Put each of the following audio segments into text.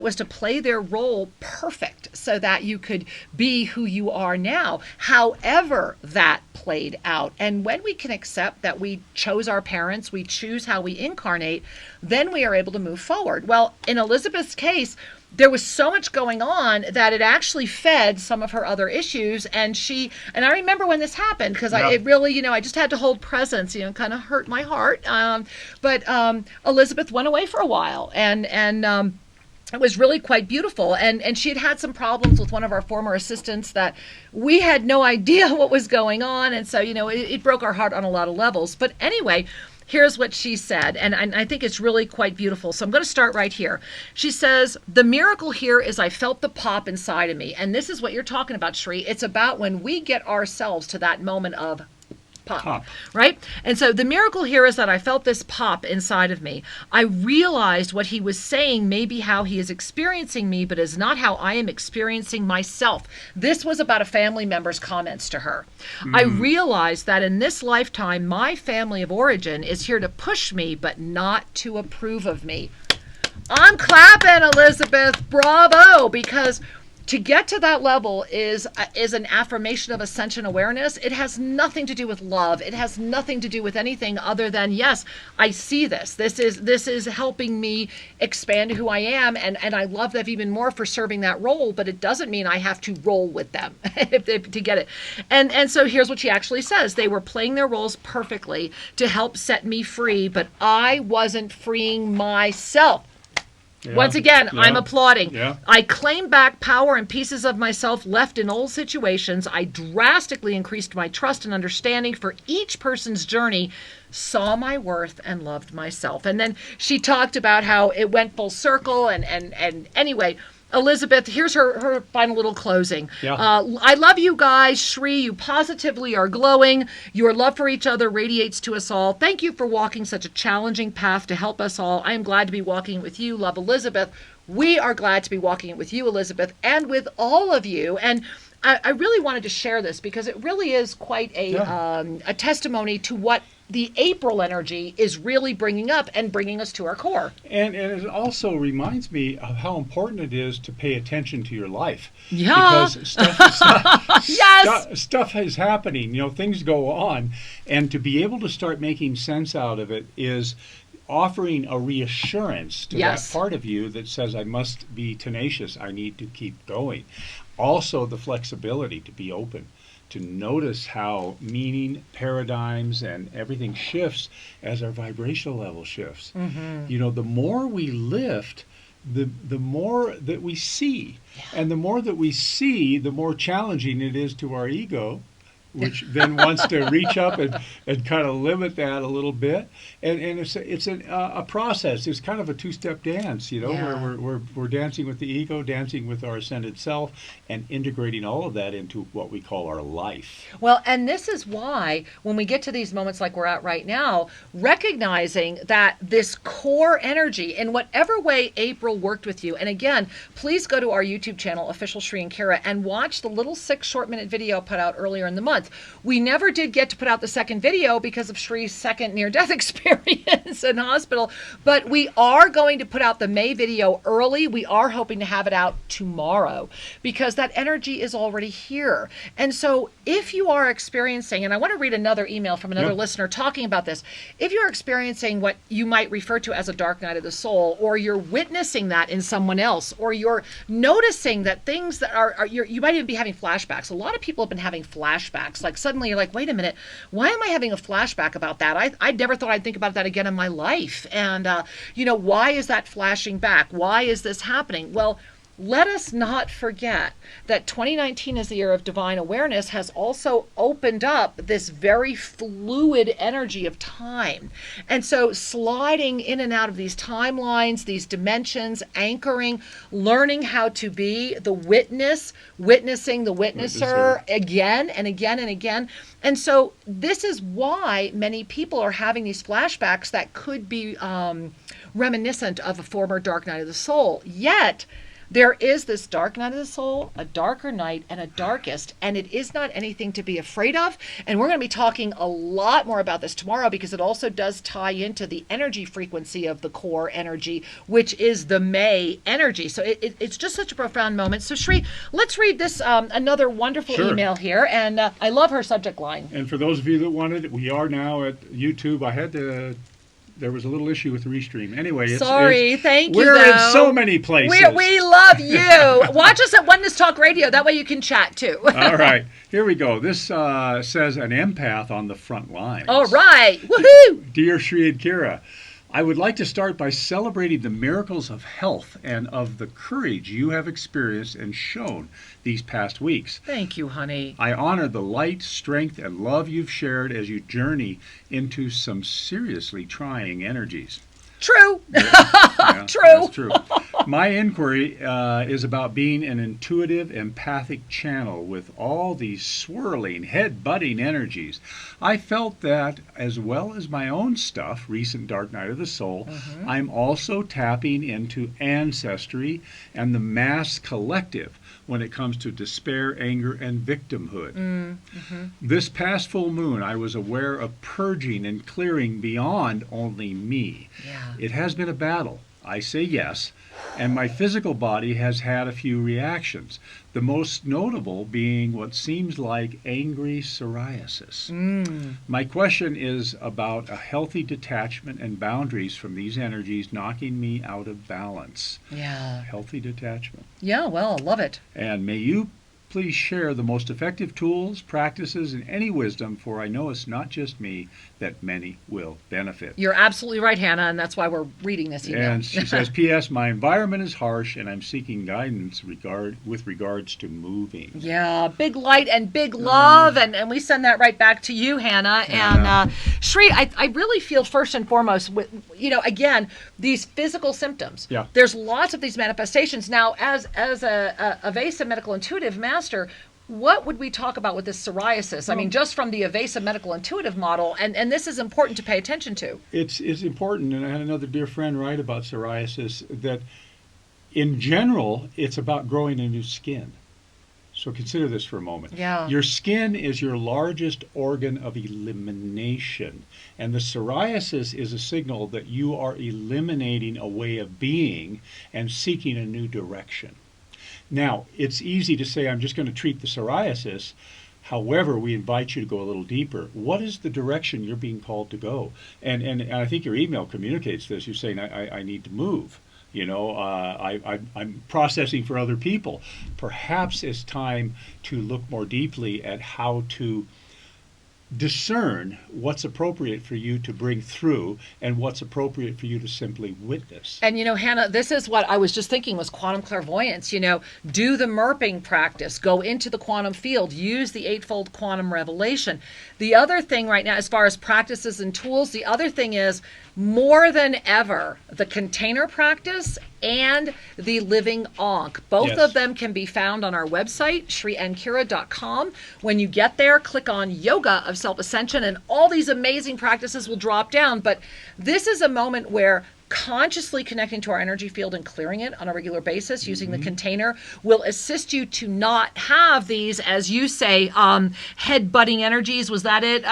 was to play their role perfect so that you could be who you are now, however that played out. And when we can accept that we chose our parents, we choose how we incarnate, then we are able to move forward. Well, in Elizabeth's case, there was so much going on that it actually fed some of her other issues. And I remember when this happened, because it really, I just had to hold presence, kind of hurt my heart. But Elizabeth went away for a while, and it was really quite beautiful. And she had some problems with one of our former assistants that we had no idea what was going on. And so, it broke our heart on a lot of levels. But anyway, here's what she said, and I think it's really quite beautiful. So I'm going to start right here. She says, the miracle here is I felt the pop inside of me. And this is what you're talking about, Shri. It's about when we get ourselves to that moment of pop, right? And so the miracle here is that I felt this pop inside of me. I realized what he was saying may be how he is experiencing me, but is not how I am experiencing myself. This was about a family member's comments to her. I realized that in this lifetime, my family of origin is here to push me, but not to approve of me. I'm clapping, Elizabeth. Bravo, because to get to that level is an affirmation of ascension awareness. It has nothing to do with love. It has nothing to do with anything other than, yes, I see this. This is helping me expand who I am, and I love them even more for serving that role, but it doesn't mean I have to roll with them to get it. And so here's what she actually says. They were playing their roles perfectly to help set me free, but I wasn't freeing myself. Yeah. Once again, yeah. I'm applauding. Yeah. I claim back power and pieces of myself left in old situations. I drastically increased my trust and understanding for each person's journey, saw my worth, and loved myself. And then she talked about how it went full circle. And anyway, Elizabeth, here's her final little closing. Yeah. I love you guys. Shri, you positively are glowing. Your love for each other radiates to us all. Thank you for walking such a challenging path to help us all. I am glad to be walking with you. Love, Elizabeth. We are glad to be walking with you, Elizabeth, and with all of you. And I really wanted to share this because it really is quite a testimony to what the April energy is really bringing up and bringing us to our core. And it also reminds me of how important it is to pay attention to your life. Yeah. Because stuff is happening, things go on. And to be able to start making sense out of it is offering a reassurance to that part of you that says, I must be tenacious, I need to keep going. Also the flexibility to be open, to notice how meaning, paradigms, and everything shifts as our vibrational level shifts. Mm-hmm. The more we lift, the more that we see. Yeah. And the more that we see, the more challenging it is to our ego, which then wants to reach up and kind of limit that a little bit. And it's a process. It's kind of a two-step dance, where we're dancing with the ego, dancing with our ascended self, and integrating all of that into what we call our life. Well, and this is why when we get to these moments like we're at right now, recognizing that this core energy, in whatever way April worked with you, and again, please go to our YouTube channel, Official Shri and Kira, and watch the little 6 short-minute video I put out earlier in the month. We never did get to put out the second video because of Shri's second near-death experience in hospital, but we are going to put out the May video early. We are hoping to have it out tomorrow because that energy is already here. And so if you are experiencing, and I want to read another email from another listener talking about this, if you're experiencing what you might refer to as a dark night of the soul, or you're witnessing that in someone else, or you're noticing that things that you might even be having flashbacks. A lot of people have been having flashbacks. Like suddenly you're like, wait a minute, why am I having a flashback about that? I never thought I'd think about that again in my life. And, why is that flashing back? Why is this happening? Well, let us not forget that 2019 as the year of divine awareness has also opened up this very fluid energy of time. And so sliding in and out of these timelines, these dimensions, anchoring, learning how to be the witness, witnessing the witnesser again and again and again. And so this is why many people are having these flashbacks that could be reminiscent of a former dark night of the soul. Yet, There is this dark night of the soul, a darker night, and a darkest, and it is not anything to be afraid of. And we're going to be talking a lot more about this tomorrow, because it also does tie into the energy frequency of the core energy, which is the May energy. So it's just such a profound moment. So Shri, let's read this another wonderful email here, and I love her subject line. And for those of you that wanted, we are now at YouTube. There was a little issue with the restream. Anyway, thank you. We're in so many places. We love you. Watch us at Oneness Talk Radio. That way you can chat too. All right, here we go. This says an empath on the front lines. All right, woohoo! Dear Shri and Kira, I would like to start by celebrating the miracles of health and of the courage you have experienced and shown these past weeks. Thank you, honey. I honor the light, strength, and love you've shared as you journey into some seriously trying energies. True. Yeah, True. That's true. My inquiry is about being an intuitive, empathic channel with all these swirling, head-butting energies. I felt that, as well as my own stuff, recent Dark Night of the Soul, I'm also tapping into ancestry and the mass collective when it comes to despair, anger, and victimhood. This past full moon, I was aware of purging and clearing beyond only me. Yeah. It has been a battle. I say yes, and my physical body has had a few reactions, the most notable being what seems like angry psoriasis. My question is about a healthy detachment and boundaries from these energies knocking me out of balance. Yeah. Healthy detachment. Yeah, well, I love it. And may you please share the most effective tools, practices, and any wisdom, for I know it's not just me, that many will benefit. You're absolutely right, Hannah, and that's why we're reading this email. And she says, P.S. My environment is harsh, and I'm seeking guidance with regards to moving. Yeah, big light and big love, and we send that right back to you, Hannah. And Shri, I really feel first and foremost, with, again, these physical symptoms. Yeah. There's lots of these manifestations. Now, as a evasive medical intuitive master, what would we talk about with this psoriasis? I mean, just from the evasive medical intuitive model, and this is important to pay attention to. It's important, and I had another dear friend write about psoriasis, that in general, it's about growing a new skin. So consider this for a moment. Yeah. Your skin is your largest organ of elimination, and the psoriasis is a signal that you are eliminating a way of being and seeking a new direction. Now, it's easy to say, I'm just going to treat the psoriasis. However, we invite you to go a little deeper. What is the direction you're being called to go? And I think your email communicates this. You're saying, I need to move. I'm processing for other people. Perhaps it's time to look more deeply at how to discern what's appropriate for you to bring through and what's appropriate for you to simply witness. And Hannah, this is what I was just thinking was quantum clairvoyance. Do the MERPing practice, go into the quantum field, use the eightfold quantum revelation. The other thing right now, as far as practices and tools, the other thing is, more than ever, the container practice and the living ankh. Both of them can be found on our website, shrienkira.com. When you get there, click on Yoga of Self-Ascension, and all these amazing practices will drop down. But this is a moment where consciously connecting to our energy field and clearing it on a regular basis using the container will assist you to not have these, as you say, head-butting energies. Was that it?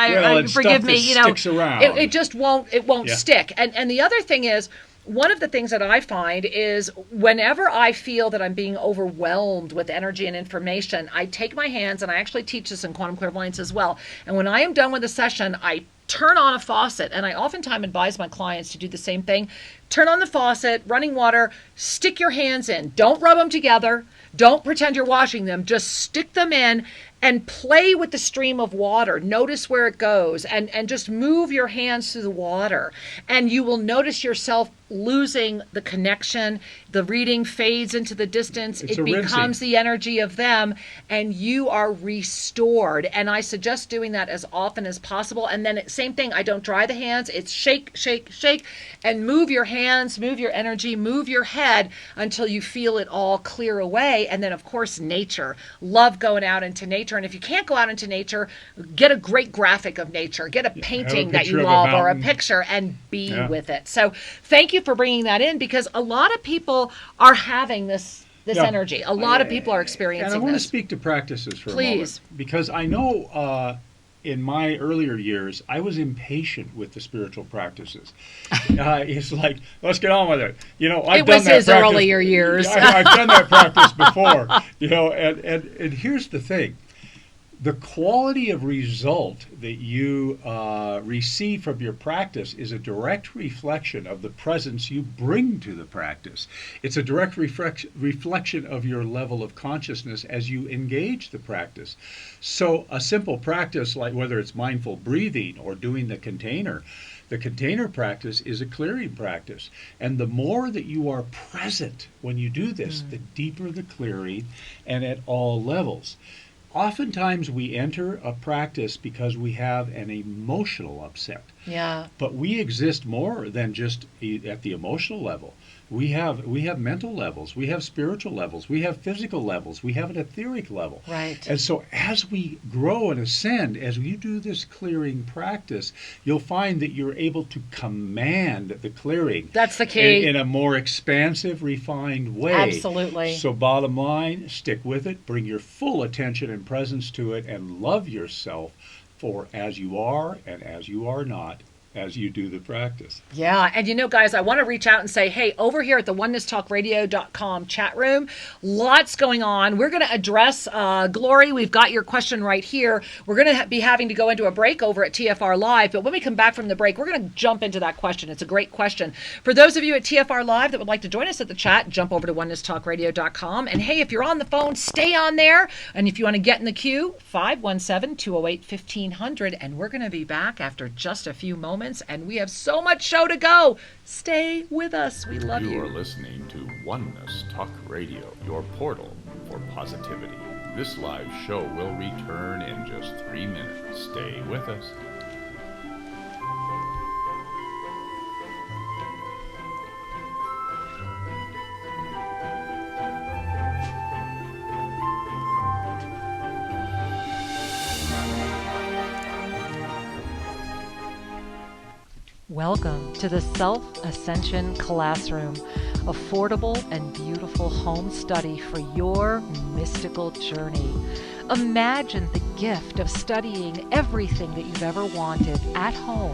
Forgive me. Sticks around. It just won't stick. And the other thing is, one of the things that I find is whenever I feel that I'm being overwhelmed with energy and information, I take my hands, and I actually teach this in quantum clairvoyance as well. And when I am done with a session, I turn on a faucet, and I oftentimes advise my clients to do the same thing. Turn on the faucet, running water, stick your hands in. Don't rub them together. Don't pretend you're washing them. Just stick them in and play with the stream of water. Notice where it goes, and just move your hands through the water. And you will notice yourself losing the connection. The reading fades into the distance. It becomes the energy of them, and you are restored. And I suggest doing that as often as possible. And then same thing, I don't dry the hands. It's shake, shake, shake, and move your hands, move your energy, move your head until you feel it all clear away. And then, of course, nature. Love going out into nature. And if you can't go out into nature, get a great graphic of nature. Get a painting that you love or a picture and be with it. So thank you for bringing that in, because a lot of people are having this this energy. A lot of people are experiencing this. And I want to speak to practices for a Please. moment. Because I know in my earlier years, I was impatient with the spiritual practices. It's like, let's get on with it. I've done that practice. Earlier years. I've done that practice before. And here's the thing. The quality of result that you receive from your practice is a direct reflection of the presence you bring to the practice. It's a direct reflection of your level of consciousness as you engage the practice. So a simple practice, like whether it's mindful breathing or doing the container practice is a clearing practice. And the more that you are present when you do this, the deeper the clearing, and at all levels. Oftentimes we enter a practice because we have an emotional upset. Yeah. But we exist more than just at the emotional level. We have mental levels, we have spiritual levels, we have physical levels, we have an etheric level. Right. And so as we grow and ascend, as you do this clearing practice, you'll find that you're able to command the clearing. That's the key. In a more expansive, refined way. Absolutely. So bottom line, stick with it, bring your full attention and presence to it, and love yourself for as you are and as you are not, as you do the practice. Yeah. And guys, I want to reach out and say, hey, over here at the onenesstalkradio.com chat room, lots going on. We're going to address Glory. We've got your question right here. We're going to be having to go into a break over at TFR Live. But when we come back from the break, we're going to jump into that question. It's a great question. For those of you at TFR Live that would like to join us at the chat, jump over to onenesstalkradio.com. And hey, if you're on the phone, stay on there. And if you want to get in the queue, 517-208-1500. And we're going to be back after just a few moments. And we have so much show to go. Stay with us. We love you. You are listening to Oneness Talk Radio, your portal for positivity. This live show will return in just 3 minutes. Stay with us. Welcome to the Self-Ascension Classroom, affordable and beautiful home study for your mystical journey. Imagine the gift of studying everything that you've ever wanted at home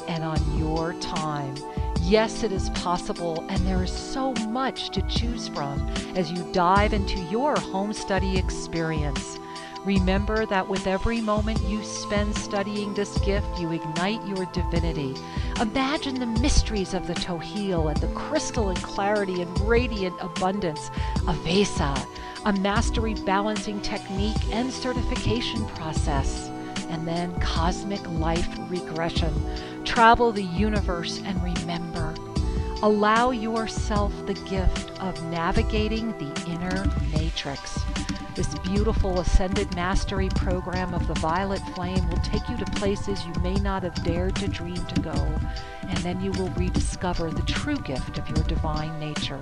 and on your time. Yes, it is possible, and there is so much to choose from as you dive into your home study experience. Remember that with every moment you spend studying this gift, you ignite your divinity. Imagine the mysteries of the Tohil and the crystalline clarity and radiant abundance of Vesa, a mastery balancing technique and certification process, and then cosmic life regression. Travel the universe and remember. Allow yourself the gift of navigating the inner matrix. This beautiful Ascended Mastery program of the Violet Flame will take you to places you may not have dared to dream to go, and then you will rediscover the true gift of your divine nature.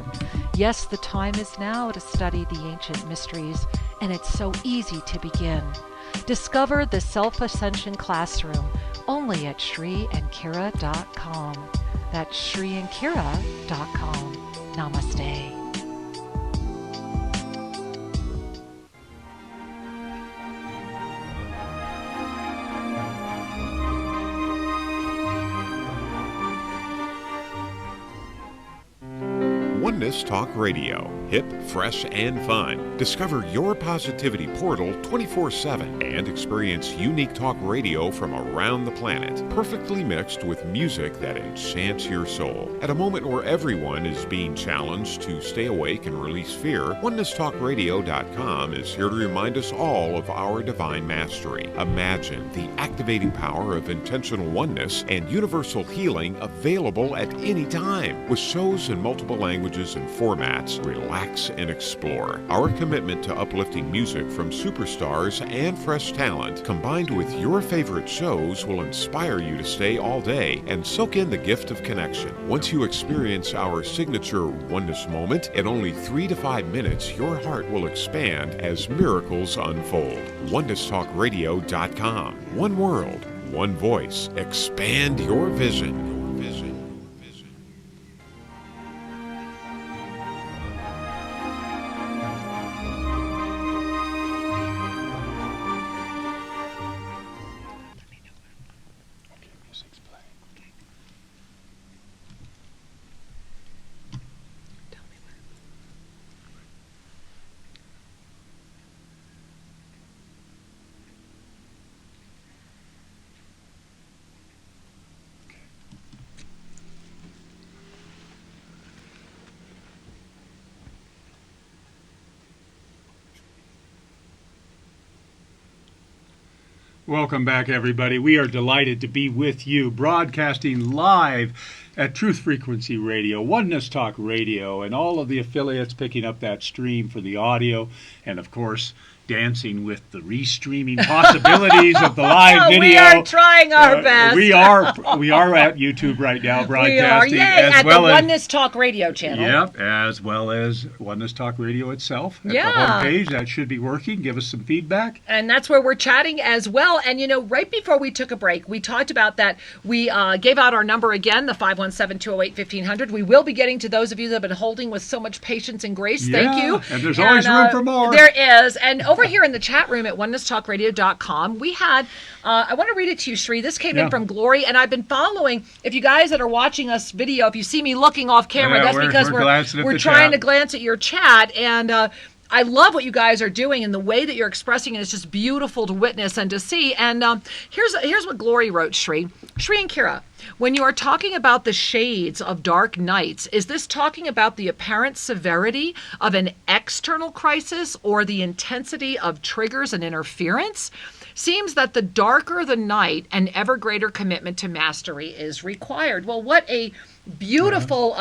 Yes, the time is now to study the ancient mysteries, and it's so easy to begin. Discover the Self-Ascension Classroom only at ShriandKira.com. That's ShriandKira.com. Namaste. Oneness Talk Radio. Hip, fresh, and fun. Discover your positivity portal 24/7 and experience unique talk radio from around the planet, perfectly mixed with music that enchants your soul. At a moment where everyone is being challenged to stay awake and release fear, OnenessTalkRadio.com is here to remind us all of our divine mastery. Imagine the activating power of intentional oneness and universal healing available at any time. With shows in multiple languages and formats, relax and explore. Our commitment to uplifting music from superstars and fresh talent, combined with your favorite shows, will inspire you to stay all day and soak in the gift of connection. Once you experience our signature oneness moment, in only 3 to 5 minutes, your heart will expand as miracles unfold. OnenessTalkRadio.com. One world, one voice. Expand your vision. Welcome back, everybody. We are delighted to be with you, broadcasting live at Truth Frequency Radio, Oneness Talk Radio, and all of the affiliates picking up that stream for the audio, and of course, dancing with the restreaming possibilities of the live video. We are trying our best. We are at YouTube right now, broadcasting. We are, at well the Oneness Talk Radio channel. Yep, as well as Oneness Talk Radio itself. At the homepage, that should be working. Give us some feedback. And that's where we're chatting as well. And, right before we took a break, we talked about that. We gave out our number again, the 517-208-1500. We will be getting to those of you that have been holding with so much patience and grace. Thank you. And there's always room for more. There is. And over here in the chat room at onenesstalkradio.com, we had, I want to read it to you, Sri. This came in from Glory, and I've been following. If you guys that are watching us video, if you see me looking off camera, that's because we're trying to glance at your chat. And I love what you guys are doing, and the way that you're expressing it is just beautiful to witness and to see. And here's what Glory wrote, Sri. Sri and Kira, when you are talking about the shades of dark nights, is this talking about the apparent severity of an external crisis or the intensity of triggers and interference? Seems that the darker the night, an ever greater commitment to mastery is required. Well, what a beautiful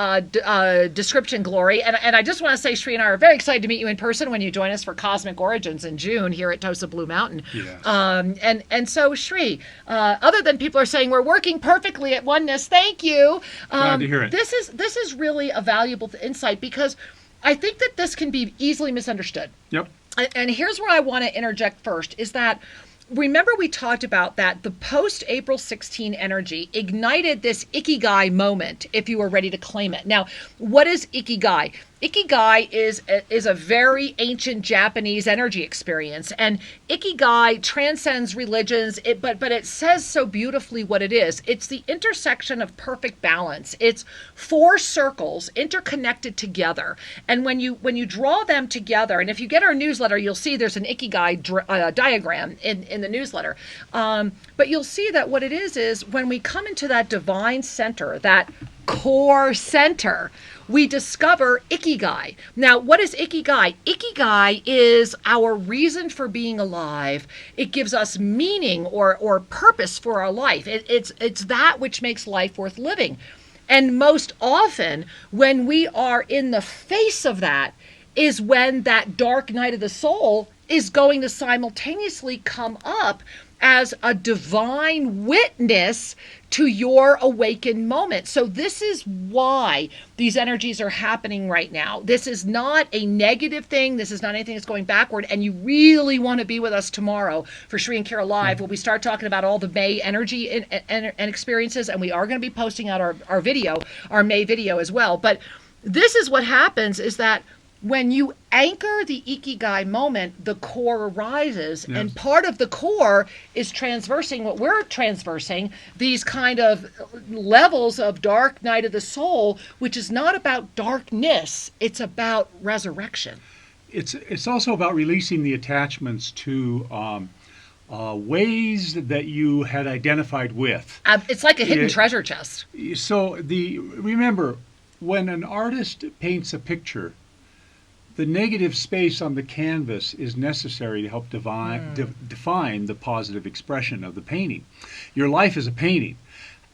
description, Glory. And I just want to say, Sri and I are very excited to meet you in person when you join us for Cosmic Origins in June here at Tosa Blue Mountain. Yes. And so, Sri, other than people are saying we're working perfectly at Oneness, thank you. Glad to hear it. This is really a valuable insight, because I think that this can be easily misunderstood. Yep. And here's where I want to interject first, is that remember we talked about that the post-April 16 energy ignited this Ikigai moment, if you were ready to claim it. Now, what is Ikigai? Ikigai is a very ancient Japanese energy experience, and Ikigai transcends religions, but it says so beautifully what it is. It's the intersection of perfect balance. It's 4 circles interconnected together, and when you draw them together, and if you get our newsletter, you'll see there's an Ikigai diagram in the newsletter. But you'll see that what it is when we come into that divine center, that core center, we discover Ikigai. Now, what is Ikigai? Ikigai is our reason for being alive. It gives us meaning or purpose for our life. It's that which makes life worth living. And most often, when we are in the face of that, is when that dark night of the soul is going to simultaneously come up as a divine witness to your awakened moment. So this is why these energies are happening right now. This is not a negative thing. This is not anything that's going backward. And you really want to be with us tomorrow for Sri and Kira Live, where we start talking about all the May energy and experiences. And we are going to be posting out our video, our May video as well. But this is what happens, is that when you anchor the Ikigai moment, the core arises. Yes. And part of the core is transversing what we're transversing, these kind of levels of dark night of the soul, which is not about darkness, it's about resurrection. It's also about releasing the attachments to ways that you had identified with. It's like a hidden treasure chest. So remember, when an artist paints a picture, the negative space on the canvas is necessary to help define the positive expression of the painting. Your life is a painting,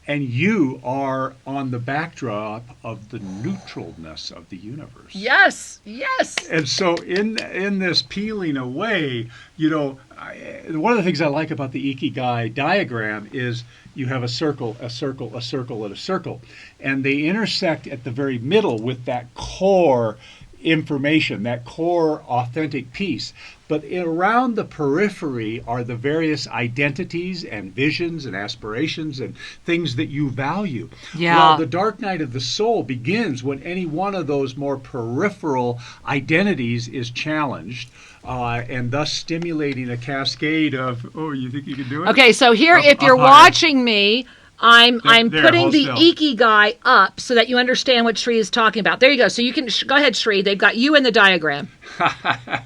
and you are on the backdrop of the neutralness of the universe. Yes, yes. And so in this peeling away, one of the things I like about the Ikigai diagram is you have a circle, a circle, a circle, and a circle, and they intersect at the very middle with that core information, that core authentic piece. But around the periphery are the various identities and visions and aspirations and things that you value. Yeah. Well, the dark night of the soul begins when any one of those more peripheral identities is challenged, and thus stimulating a cascade of, you think you can do it? Okay, so here, if you're watching me, I'm putting the Ikigai up so that you understand what Sri is talking about. There you go. So you can go ahead, Sri. They've got you in the diagram.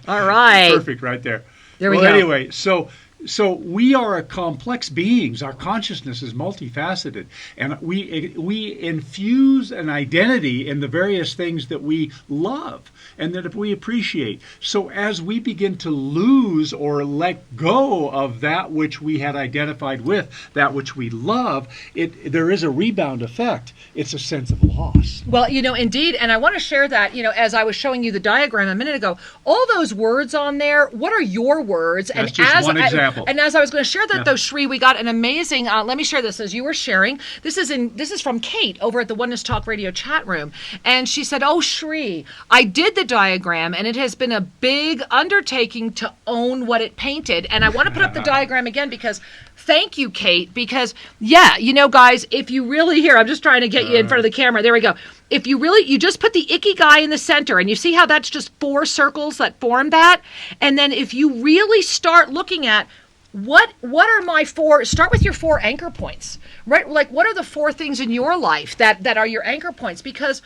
All right. Perfect, right there. There we go. Anyway, so So we are complex beings. Our consciousness is multifaceted, and we infuse an identity in the various things that we love and that we appreciate. So as we begin to lose or let go of that which we had identified with, that which we love, there is a rebound effect. It's a sense of loss. Well, indeed, and I want to share that, as I was showing you the diagram a minute ago, all those words on there, what are your words? That's just one example. And as I was going to share that, though, Shri, we got an amazing, let me share this as you were sharing. This is from Kate over at the Oneness Talk Radio chat room. And she said, "Oh, Shri, I did the diagram, and it has been a big undertaking to own what it painted." And I want to put up the diagram again because... Thank you, Kate, because, guys, if you really hear, I'm just trying to get you in front of the camera. There we go. If you just put the Ikigai in the center, and you see how that's just 4 circles that form that? And then if you really start looking at what are my 4, start with your 4 anchor points, right? Like, what are the 4 things in your life that are your anchor points? Because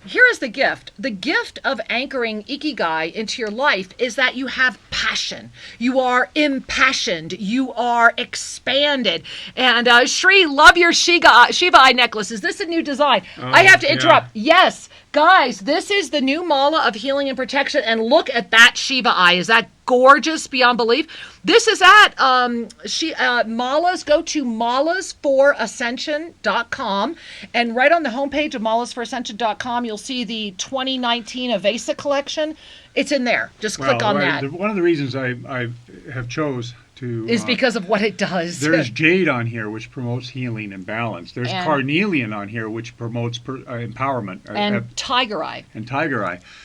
here is the gift. The gift of anchoring Ikigai into your life is that you have passion. You are impassioned. You are expanded. And Shri, love your Shiva eye necklace. Is this a new design? I have to interrupt. Yeah. Yes. Guys, this is the new mala of healing and protection. And look at that Shiva eye. Is that gorgeous beyond belief? This is at Malas. Go to malasforascension.com, and right on the homepage of malasforascension.com, you'll see the 2019 Avesa collection. It's in there. Just click on that. One of the reasons I have chose to is because of what it does. There's jade on here, which promotes healing and balance. There's carnelian on here, which promotes empowerment. And tiger eye.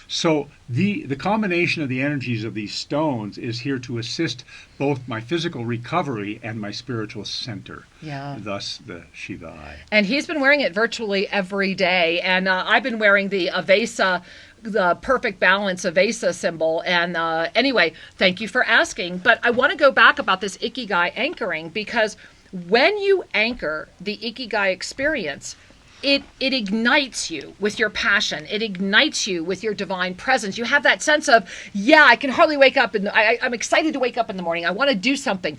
So the combination of the energies of these stones is here to assist both my physical recovery and my spiritual center. Yeah. Thus the Shiva eye. And he's been wearing it virtually every day. And I've been wearing the Avesa, the perfect balance Avesa symbol. And anyway, thank you for asking. But I want to go back about this Ikigai anchoring, because when you anchor the Ikigai experience, it ignites you with your passion. It ignites you with your divine presence. You have that sense of, I can hardly wake up, and I'm excited to wake up in the morning. I want to do something.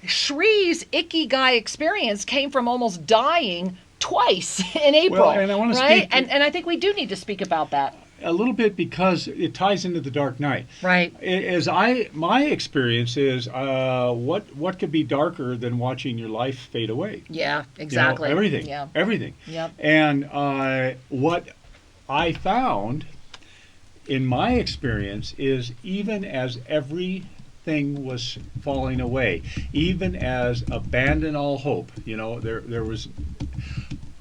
Shri's Ikigai experience came from almost dying twice in April. Well, and I want to right? And I think we do need to speak about that. A little bit, because it ties into the dark night. Right. My experience is, what could be darker than watching your life fade away? Yeah, exactly. Everything. Yeah. Everything. Yep. And what I found in my experience is, even as everything was falling away, even as abandon all hope,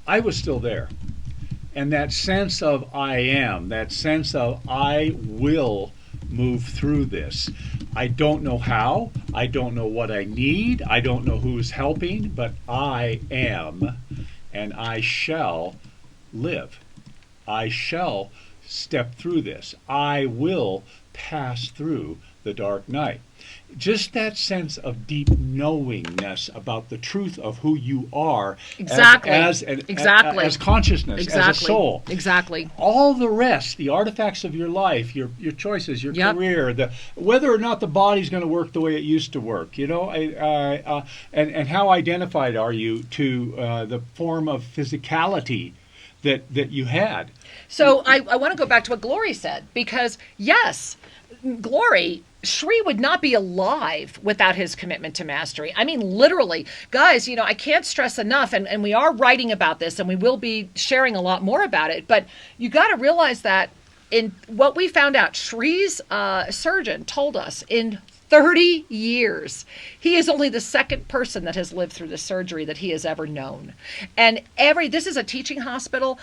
I was still there. And that sense of I am, that sense of I will move through this. I don't know how, I don't know what I need, I don't know who's helping, but I am, and I shall live. I shall step through this. I will pass through the dark night. Just that sense of deep knowingness about the truth of who you are as consciousness, as a soul. Exactly. All the rest, the artifacts of your life, your choices, your career, whether or not the body's going to work the way it used to work, and how identified are you to the form of physicality that you had. So I want to go back to what Glory said, because yes, Glory, Shri would not be alive without his commitment to mastery. I mean, literally. Guys, I can't stress enough, and we are writing about this, and we will be sharing a lot more about it, but you got to realize that in what we found out, Shri's surgeon told us in 30 years, he is only the second person that has lived through the surgery that he has ever known. And this is a teaching hospital.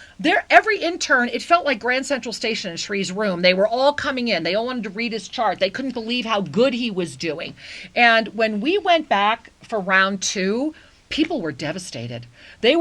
Every intern, it felt like Grand Central Station in Shri's room. They were all coming in. They all wanted to read his chart. They couldn't believe how good he was doing. And when we went back for round 2, people were devastated.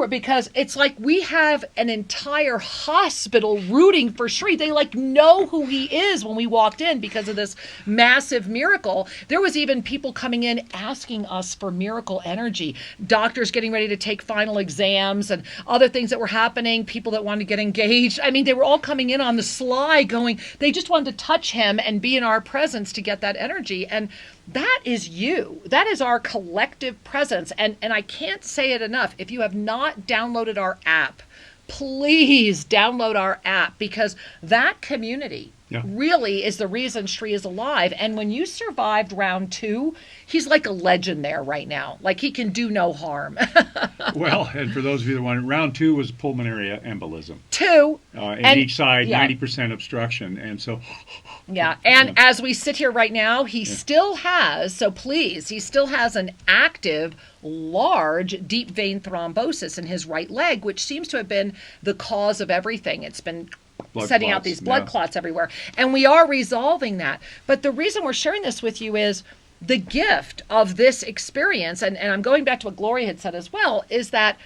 Because it's like we have an entire hospital rooting for Shri. They know who he is when we walked in because of this massive miracle. There was even people coming in asking us for miracle energy. Doctors getting ready to take final exams and other things that were happening. People that wanted to get engaged. I mean, they were all coming in on the sly going, they just wanted to touch him and be in our presence to get that energy. And that is you. That is our collective presence. And I can't say it enough. If you have not downloaded our app, please download our app, because that community really is the reason Sri is alive. And when you survived round 2, he's like a legend there right now. Like, he can do no harm. Well, and for those of you that want, round 2 was pulmonary embolism. 2. And each side, 90% obstruction. And so... Yeah, and as we sit here right now, he still has, so please, he still has an active, large, deep vein thrombosis in his right leg, which seems to have been the cause of everything. It's been setting out these blood clots everywhere. And we are resolving that. But the reason we're sharing this with you is the gift of this experience, and I'm going back to what Gloria had said as well, is that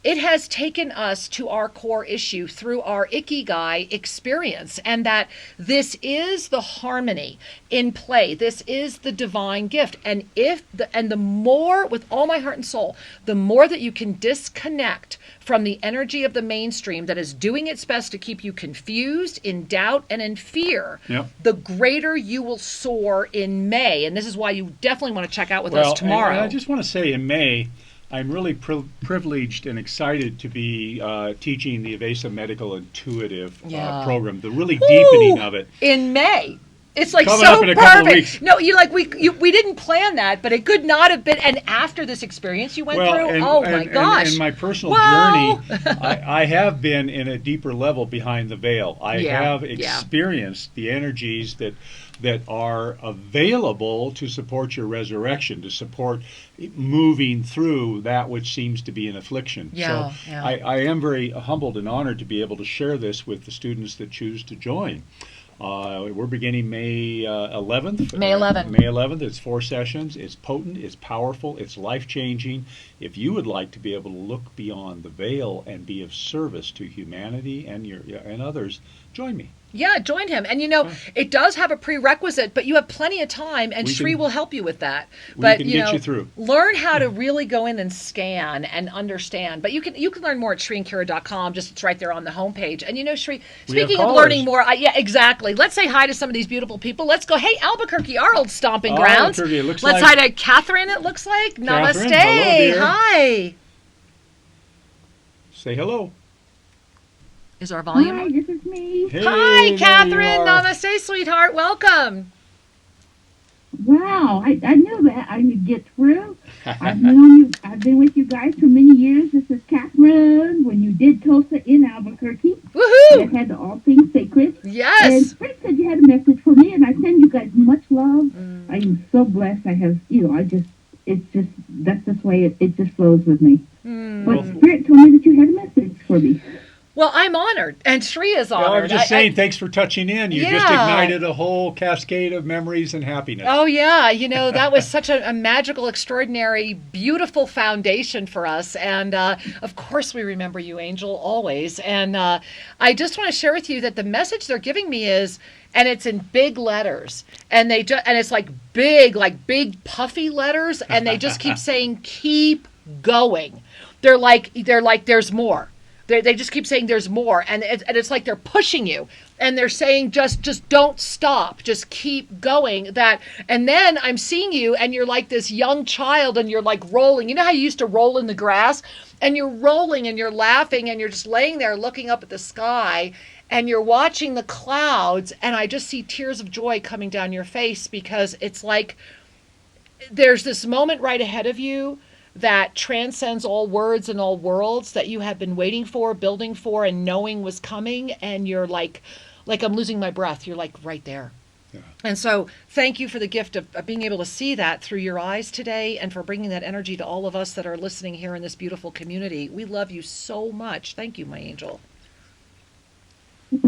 it has taken us to our core issue through our Ikigai experience, and that this is the harmony in play. This is the divine gift. And the more, with all my heart and soul, the more that you can disconnect from the energy of the mainstream that is doing its best to keep you confused, in doubt, and in fear, the greater you will soar in May. And this is why you definitely want to check out with us tomorrow. And I just want to say, in May, I'm really privileged and excited to be teaching the Evasive Medical Intuitive program, the really deepening of it. In May. It's like coming so up in a perfect. Couple of weeks. No, we didn't plan that, but it could not have been. And after this experience you went through, my gosh! And my personal journey, I have been in a deeper level behind the veil. I have experienced the energies that are available to support your resurrection, to support moving through that which seems to be an affliction. I am very humbled and honored to be able to share this with the students that choose to join. We're beginning May 11th. May 11th. May 11th. It's 4 sessions. It's potent. It's powerful. It's life-changing. If you would like to be able to look beyond the veil and be of service to humanity and others, join me. Yeah, join him. And it does have a prerequisite, but you have plenty of time, and Sri will help you with that. But we can get you through. Learn how to really go in and scan and understand. But you can learn more at SriandKira.com. It's right there on the homepage. And Sri, speaking of learning more, exactly. Let's say hi to some of these beautiful people. Let's go. Hey, Albuquerque, our old stomping grounds. Let's hi to Catherine. It looks like. Namaste. Hello, dear. Hi. Say hello. Is our volume? Hi, this is me. Hey, hi, Catherine. Namaste, sweetheart. Welcome. Wow, I knew that I could get through. I've been with you guys for many years. This is Catherine. When you did Tulsa in Albuquerque, woohoo! I had the All Things Sacred. Yes. And Fred said you had a message for me, and I send you guys much love. I am so blessed. I have, that's just way it just flows with me. But Spirit told me that you had a message for me. Well, I'm honored, and Sri is honored. I was just saying, thanks for touching in. You just ignited a whole cascade of memories and happiness. Oh, yeah. That was such a magical, extraordinary, beautiful foundation for us. And, of course, we remember you, Angel, always. And I just want to share with you that the message they're giving me is, and it's in big letters, and it's like big puffy letters, and they just keep saying, keep going. They're like, there's more. They just keep saying there's more, and it's like they're pushing you, and they're saying just don't stop, just keep going. And then I'm seeing you, and you're like this young child, and you're like rolling. You know how you used to roll in the grass, and you're rolling, and you're laughing, and you're just laying there looking up at the sky, and you're watching the clouds, and I just see tears of joy coming down your face, because it's like there's this moment right ahead of you that transcends all words and all worlds that you have been waiting for, building for, and knowing was coming. And you're like I'm losing my breath. You're like right there. Yeah. And so thank you for the gift of being able to see that through your eyes today, and for bringing that energy to all of us that are listening here in this beautiful community. We love you so much. Thank you, my angel.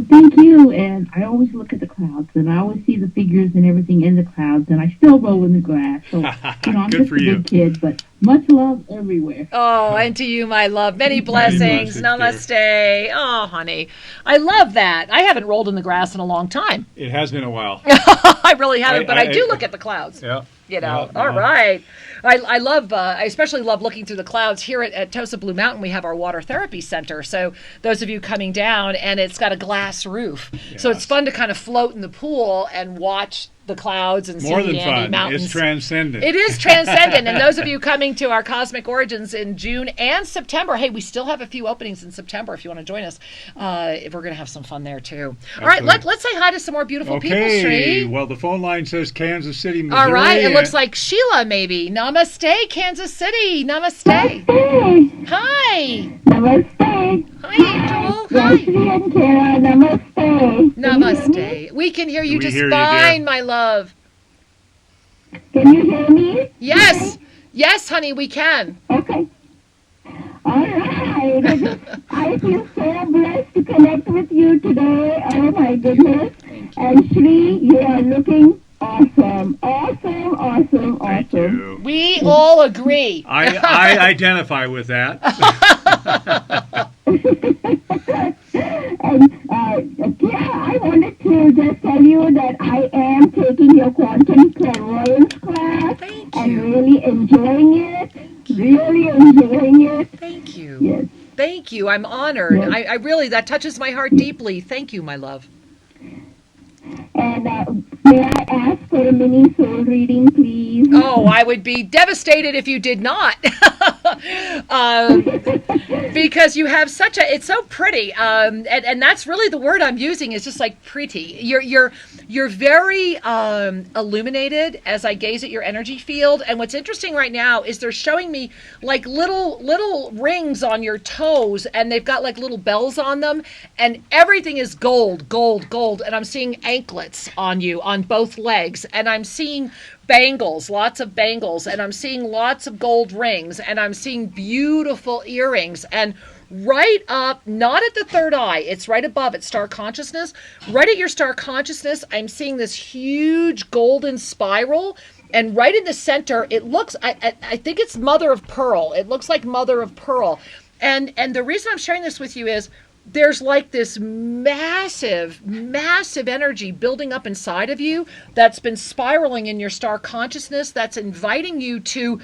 Thank you. And I always look at the clouds, and I always see the figures and everything in the clouds, and I still roll in the grass. So, I'm just a good kid, but much love everywhere. Oh, and to you, my love. Many blessings. Namaste. Dear. Oh, honey. I love that. I haven't rolled in the grass in a long time. It has been a while. I really haven't, but I do look at the clouds. Yeah. you know. Yeah, All yeah. right. I love, I especially love looking through the clouds. Here at Tosa Blue Mountain, we have our water therapy center. So those of you coming down, and it's got a glass roof. So it's Yes. fun to kind of float in the pool and watch the clouds and More see than the Andes fun. Mountains. It's transcendent. It is transcendent. And those of you coming to our Cosmic Origins in June and September, hey, we still have a few openings in September if you want to join us. We're going to have some fun there too. All right, Absolutely. let's say hi to some more beautiful people, Okay. Sri. Well, the phone line says Kansas City, Missouri. All right, it looks and- like Sheila maybe. Namaste, Kansas City. Namaste. Namaste. Hi. Namaste. Hi, Angel. Hi. Leslie and Kara, namaste. Can you hear me? Namaste. We can hear you We just hear you, dear. fine, my love. Can you hear me? Yes. Yes, honey, we can. Okay. All right. I feel so blessed to connect with you today. Oh my goodness. And Shri, you are looking awesome. Awesome, awesome, Thank awesome. you. We all agree. I identify with that. And yeah, I wanted to just tell you that I am taking your quantum clairvoyance class Thank and you. really enjoying it. Really enjoying it. Thank you. Yes. Thank you. I'm honored. Yes. I really, that touches my heart deeply. Thank you, my love. And may I ask for a mini soul reading, please? Oh, I would be devastated if you did not. Because you have such a, it's so pretty. And that's really the word I'm using, is just like pretty. You're very illuminated as I gaze at your energy field. And what's interesting right now is they're showing me like little rings on your toes, and they've got like little bells on them, and everything is gold, gold, gold. And I'm seeing anklets on you on both legs, and I'm seeing bangles, lots of bangles, and I'm seeing lots of gold rings, and I'm seeing beautiful earrings. And right up, not at the third eye, it's right above at star consciousness. Right at your star consciousness, I'm seeing this huge golden spiral. And right in the center, it looks, I think it's mother of pearl. It looks like mother of pearl. And the reason I'm sharing this with you is there's like this massive, massive energy building up inside of you that's been spiraling in your star consciousness, that's inviting you to,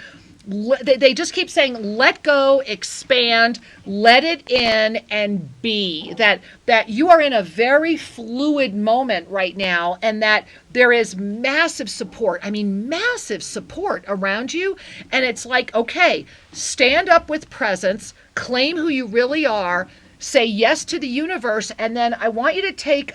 they just keep saying, let go, expand, let it in, and be. That you are in a very fluid moment right now, and that there is massive support. I mean, massive support around you. And it's like, okay, stand up with presence, claim who you really are, say yes to the universe, and then I want you to take,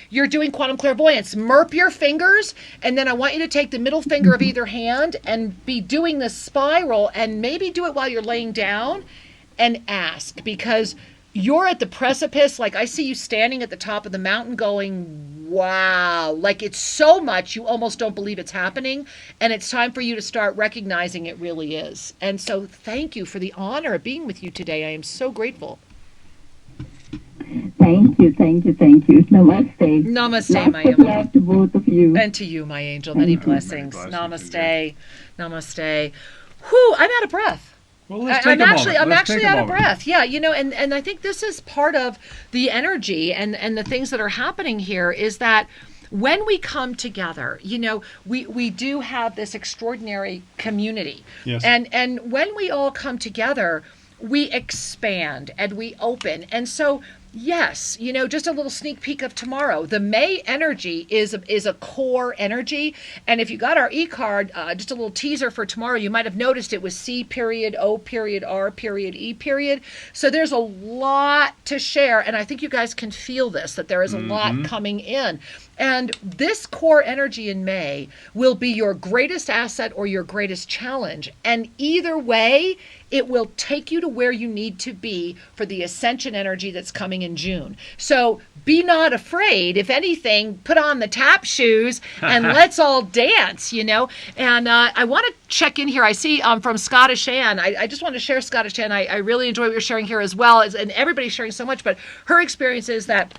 you're doing quantum clairvoyance, merp your fingers, and then I want you to take the middle finger of either hand and be doing the spiral, and maybe do it while you're laying down, and ask, because you're at the precipice. Like, I see you standing at the top of the mountain going, wow, like it's so much you almost don't believe it's happening, and it's time for you to start recognizing it really is. And so thank you for the honor of being with you today. I am so grateful. Thank you, thank you, thank you. Namaste. Namaste, Lots my of angel. love to both of you. And to you, my angel. Many blessings. Many blessings, Namaste. Namaste. Whew, I'm out of breath. Well, let's take I'm a actually, moment. I'm Let's actually take a out of moment. breath. Yeah, you know, and I think this is part of the energy and the things that are happening here is that when we come together, you know, we do have this extraordinary community. Yes. And when we all come together, we expand and we open. And so, yes, you know, just a little sneak peek of tomorrow. The May energy is a core energy. And if you got our e-card, just a little teaser for tomorrow, you might have noticed it was C period, O period, R period, E period. So there's a lot to share. And I think you guys can feel this, that there is a lot coming in. And this core energy in May will be your greatest asset or your greatest challenge. And either way, it will take you to where you need to be for the ascension energy that's coming in June. So be not afraid. If anything, put on the tap shoes and let's all dance, you know. And I want to check in here. I see from Scottish Ann. I just want to share Scottish Ann. I really enjoy what you're sharing here as well. And everybody's sharing so much. But her experience is that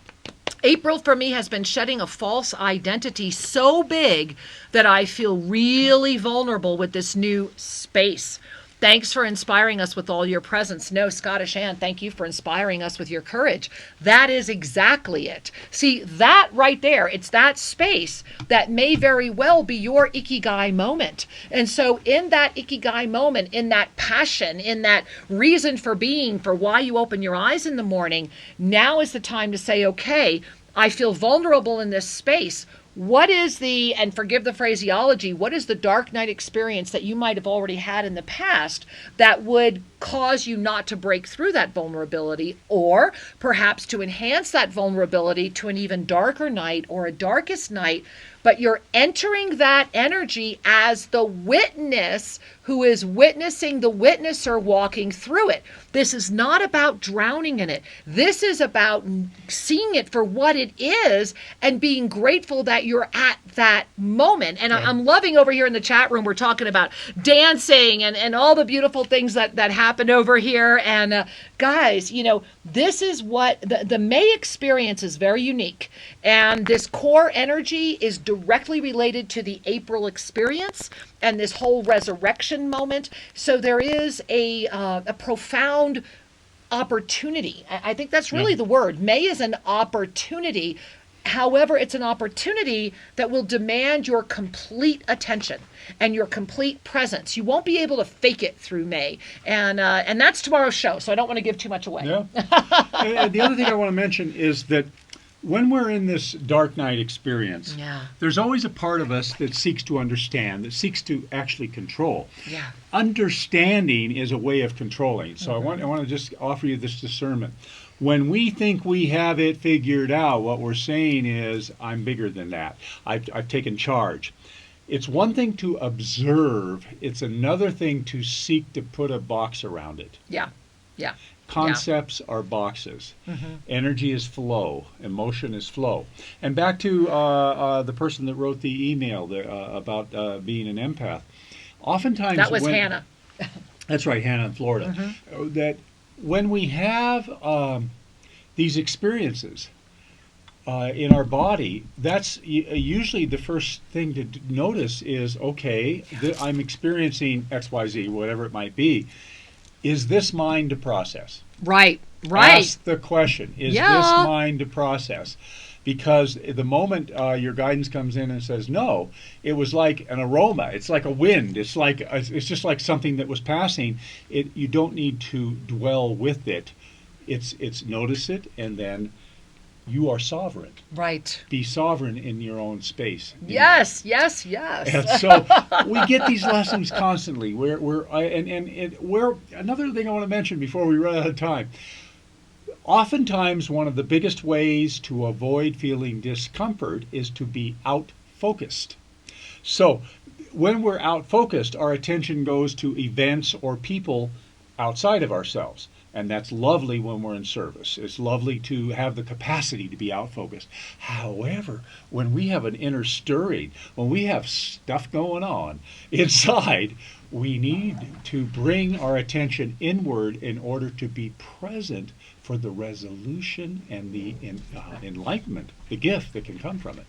April for me has been shedding a false identity so big that I feel really vulnerable with this new space. Thanks for inspiring us with all your presence. No, Scottish Ann, thank you for inspiring us with your courage. That is exactly it. See, that right there, it's that space that may very well be your Ikigai moment. And so in that Ikigai moment, in that passion, in that reason for being, for why you open your eyes in the morning, now is the time to say, okay, I feel vulnerable in this space. What is the, and forgive the phraseology, what is the dark night experience that you might have already had in the past that would cause you not to break through that vulnerability, or perhaps to enhance that vulnerability to an even darker night or a darkest night, but you're entering that energy as the witness who is witnessing the witnesser walking through it. This is not about drowning in it. This is about seeing it for what it is and being grateful that you're at that moment. And I'm loving over here in the chat room, we're talking about dancing and all the beautiful things that happen over here. And guys, you know, this is what the May experience is very unique. And this core energy is directly related to the April experience and this whole resurrection moment. So there is a profound opportunity. I think that's really the word. May is an opportunity. However, it's an opportunity that will demand your complete attention and your complete presence. You won't be able to fake it through May. And that's tomorrow's show, so I don't want to give too much away. Yeah. And the other thing I want to mention is that when we're in this dark night experience, there's always a part of us that seeks to understand, that seeks to actually control. Yeah. Understanding is a way of controlling. So I want to just offer you this discernment. When we think we have it figured out, what we're saying is, I'm bigger than that. I've taken charge. It's one thing to observe. It's another thing to seek to put a box around it. Yeah. Yeah. Concepts are boxes. Energy is flow. Emotion is flow. And back to the person that wrote the email about being an empath. Oftentimes, that was Hannah. That's right, Hannah in Florida. That when we have these experiences in our body, that's usually the first thing to notice is, okay, I'm experiencing XYZ, whatever it might be. Is this mine to process? Right. Ask the question, is this mine to process? Because the moment your guidance comes in and says no, it was like an aroma. It's like a wind. It's just like something that was passing. You don't need to dwell with it. It's notice it, and then you are sovereign. Right. Be sovereign in your own space. Yes. And so we get these lessons constantly. We're another thing I want to mention before we run out of time. Oftentimes, one of the biggest ways to avoid feeling discomfort is to be out-focused. So when we're out-focused, our attention goes to events or people outside of ourselves. And that's lovely when we're in service. It's lovely to have the capacity to be out-focused. However, when we have an inner stirring, when we have stuff going on inside, we need to bring our attention inward in order to be present for the resolution and the enlightenment, the gift that can come from it.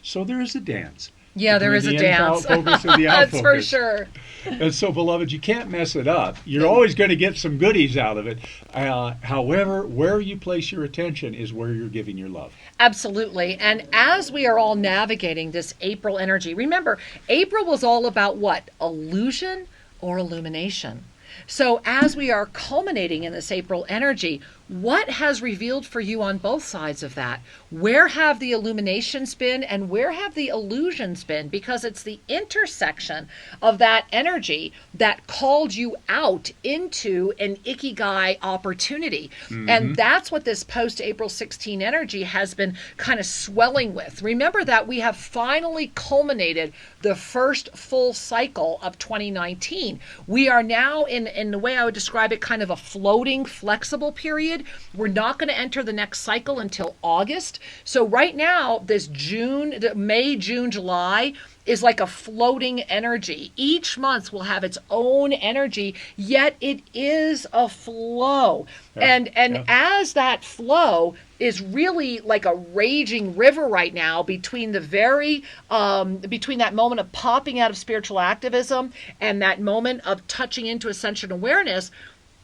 So there is a dance. Yeah, there is a dance. That's for sure. And so, beloved, you can't mess it up. You're always going to get some goodies out of it. However, where you place your attention is where you're giving your love. Absolutely. And as we are all navigating this April energy, remember, April was all about what? Illusion or illumination. So as we are culminating in this April energy, what has revealed for you on both sides of that? Where have the illuminations been and where have the illusions been? Because it's the intersection of that energy that called you out into an Ikigai opportunity. And that's what this post-April 16 energy has been kind of swelling with. Remember that we have finally culminated the first full cycle of 2019. We are now in the way I would describe it, kind of a floating, flexible period. We're not going to enter the next cycle until August. So right now, this May, June, July is like a floating energy. Each month will have its own energy, yet it is a flow. And as that flow is really like a raging river right now between the between that moment of popping out of spiritual activism and that moment of touching into ascension awareness,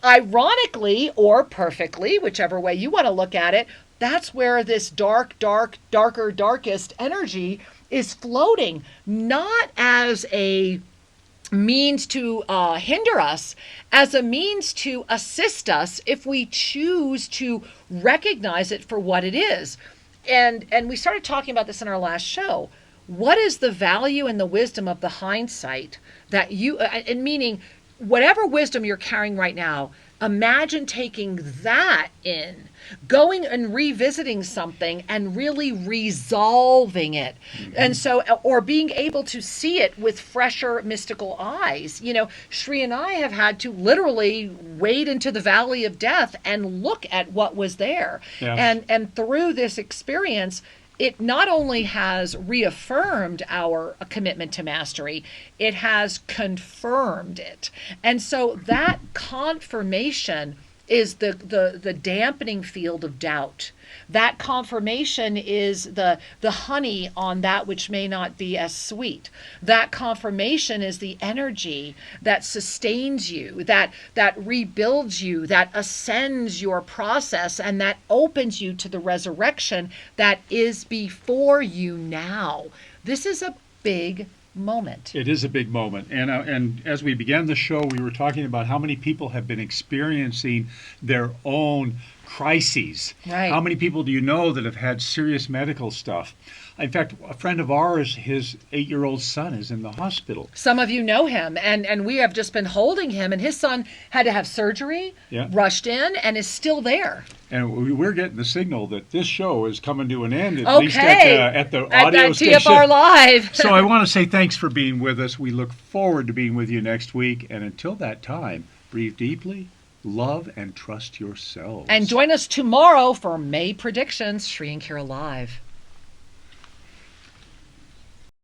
ironically or perfectly, whichever way you want to look at it, that's where this darkest energy is floating, not as a means to hinder us, as a means to assist us if we choose to recognize it for what it is. And we started talking about this in our last show. What is the value and the wisdom of the hindsight that you, and meaning whatever wisdom you're carrying right now, imagine taking that in, going and revisiting something and really resolving it. Mm-hmm. And so, or being able to see it with fresher mystical eyes. You know, Shri and I have had to literally wade into the valley of death and look at what was there. Yes. And through this experience, it not only has reaffirmed our commitment to mastery, it has confirmed it. And so that confirmation is the dampening field of doubt. That confirmation is the honey on that which may not be as sweet. That confirmation is the energy that sustains you, that rebuilds you, that ascends your process, and that opens you to the resurrection that is before you now. This is a big moment. It is a big moment. And as we began the show, we were talking about how many people have been experiencing their own crises. Right. How many people do you know that have had serious medical stuff? In fact, a friend of ours, his 8-year-old son is in the hospital. Some of you know him, and we have just been holding him, and his son had to have surgery, rushed in, and is still there. And we're getting the signal that this show is coming to an end, at least at the audio station. TFR Live. So I want to say thanks for being with us. We look forward to being with you next week. And until that time, breathe deeply, love, and trust yourselves. And join us tomorrow for May Predictions, Shri and Kira Live.